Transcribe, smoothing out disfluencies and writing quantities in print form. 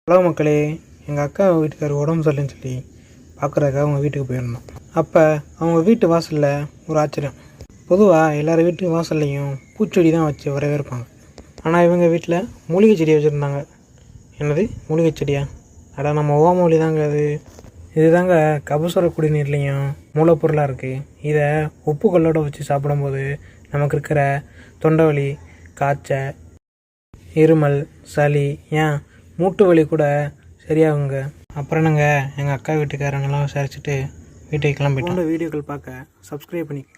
Hello மக்களே, எங்கள் அக்கா வீட்டுக்காரர் உடம்பு சரியில்லைன்னு சொல்லி பார்க்குறதுக்காக அவங்க வீட்டுக்கு போயிருந்தோம். அப்போ அவங்க வீட்டு வாசலில் ஒரு ஆச்சரியம். பொதுவாக எல்லார் வீட்டு வாசல்லையும் பூச்செடி தான் வச்சு வரவேற்பாங்க. ஆனால் இவங்க வீட்டில் மூலிகை செடி வச்சுருந்தாங்க. என்னது மூலிகை செடியா? அடா நம்ம ஓமொழி தாங்க அது. இது தாங்க கபசுர குடிநீர்லேயும் மூலப்பொருளாக இருக்குது. இதை உப்பு கல்லோடு வச்சு சாப்பிடும்போது நமக்கு இருக்கிற தொண்டை வலி, காய்ச்சல், இருமல், சளி, ஏன் மூட்டு வலி கூட சரியாகுங்க. அப்புறம் என்னங்க, எங்கள் அக்கா வீட்டுக்காரங்கெல்லாம் விசாரிச்சுட்டு வீட்டுக்கு கிளம்பிட்டோம். வீடியோக்கள் பார்க்க சப்ஸ்கிரைப் பண்ணிக்கோங்க.